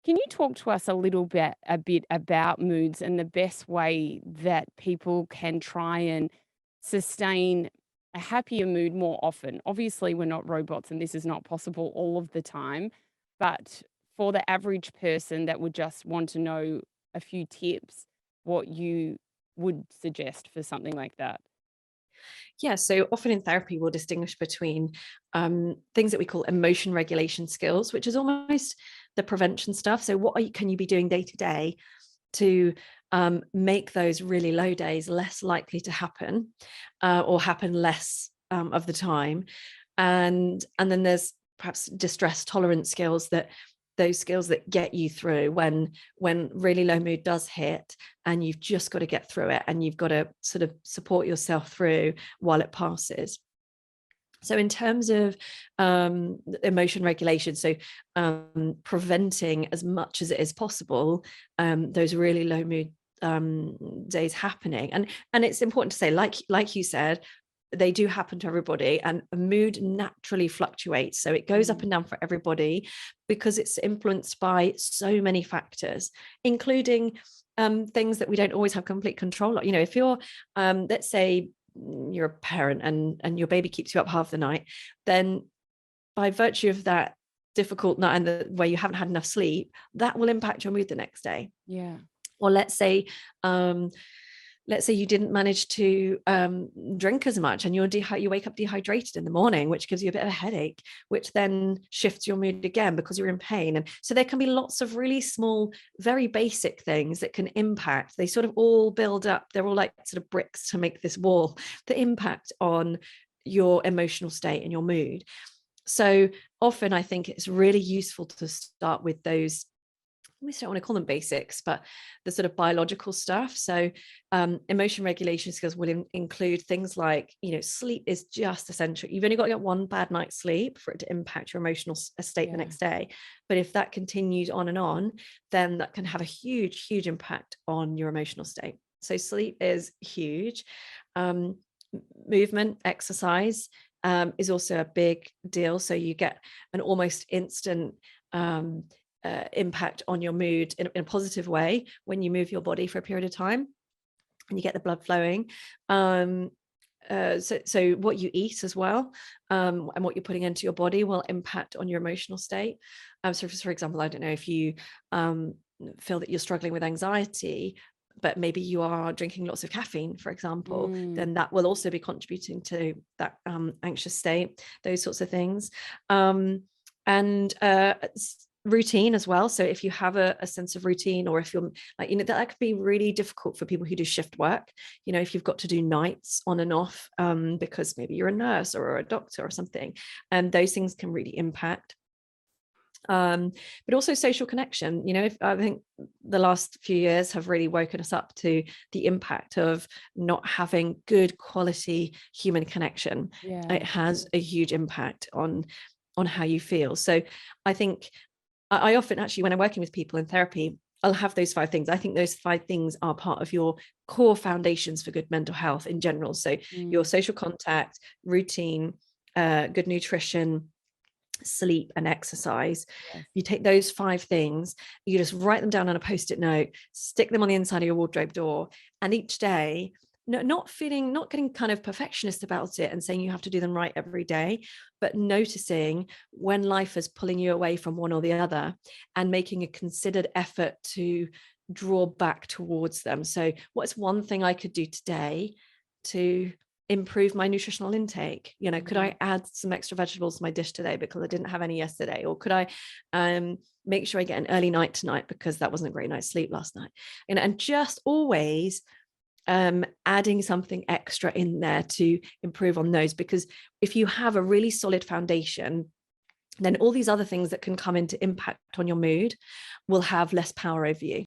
Can you talk to us a bit about moods and the best way that people can try and sustain a happier mood more often? Obviously, we're not robots and this is not possible all of the time, but for the average person that would just want to know a few tips, what you would suggest for something like that? Yeah, so often in therapy, we'll distinguish between things that we call emotion regulation skills, which is almost the prevention stuff. So, can you be doing day to day to make those really low days less likely to happen, or happen less of the time? And then there's perhaps distress tolerance skills, that those skills that get you through when really low mood does hit, and you've just got to get through it, and you've got to sort of support yourself through while it passes. So in terms of emotion regulation, so preventing as much as it is possible those really low mood days happening, and it's important to say, like you said, they do happen to everybody, and a mood naturally fluctuates, so it goes up Mm, and down for everybody because it's influenced by so many factors, including things that we don't always have complete control of. If you're let's say you're a parent, and your baby keeps you up half the night, then by virtue of that difficult night, and where you haven't had enough sleep, that will impact your mood the next day. yeah. Or um, let's say you didn't manage to drink as much, and you wake up dehydrated in the morning, which gives you a bit of a headache, which then shifts your mood again because you're in pain. And so there can be lots of really small, very basic things that can impact. They sort of all build up. They're all like sort of bricks to make this wall that impact on your emotional state and your mood. So often I think it's really useful to start with those, I almost don't want to call them basics, but the sort of biological stuff. So, emotion regulation skills will include things like, sleep is just essential. You've only got to get one bad night's sleep for it to impact your emotional state the Yeah. next day. But if that continues on, then that can have a huge, huge impact on your emotional state. So, sleep is huge. Um, Movement, exercise is also a big deal. So, you get an almost instant um, impact on your mood in a positive way when you move your body for a period of time and you get the blood flowing. Um, so what you eat as well, and what you're putting into your body will impact on your emotional state. So for example, I don't know if you um, feel that you're struggling with anxiety, but maybe you are drinking lots of caffeine, for example, Mm, then that will also be contributing to that anxious state, those sorts of things. Um, and routine as well. So if you have a sense of routine, or if you're like, that could be really difficult for people who do shift work. If you've got to do nights on and off, because maybe you're a nurse or a doctor or something, and those things can really impact. But also social connection. If I think the last few years have really woken us up to the impact of not having good quality human connection. It yeah. has a huge impact on how you feel. So I think I often, actually, when I'm working with people in therapy, I'll have those 5 things. I think those 5 things are part of your core foundations for good mental health in general. So your Mm, social contact, routine, good nutrition, sleep, and exercise. yes. You take those 5 things, you just write them down on a post-it note, stick them on the inside of your wardrobe door, and each day, not getting kind of perfectionist about it and saying you have to do them right every day, but noticing when life is pulling you away from one or the other, and making a considered effort to draw back towards them. So what's one thing I could do today to improve my nutritional intake? Could Mhm. I add some extra vegetables to my dish today because I didn't have any yesterday? Or could I make sure I get an early night tonight because that wasn't a great night's sleep last night? And just always adding something extra in there to improve on those, because if you have a really solid foundation, then all these other things that can come into impact on your mood will have less power over you.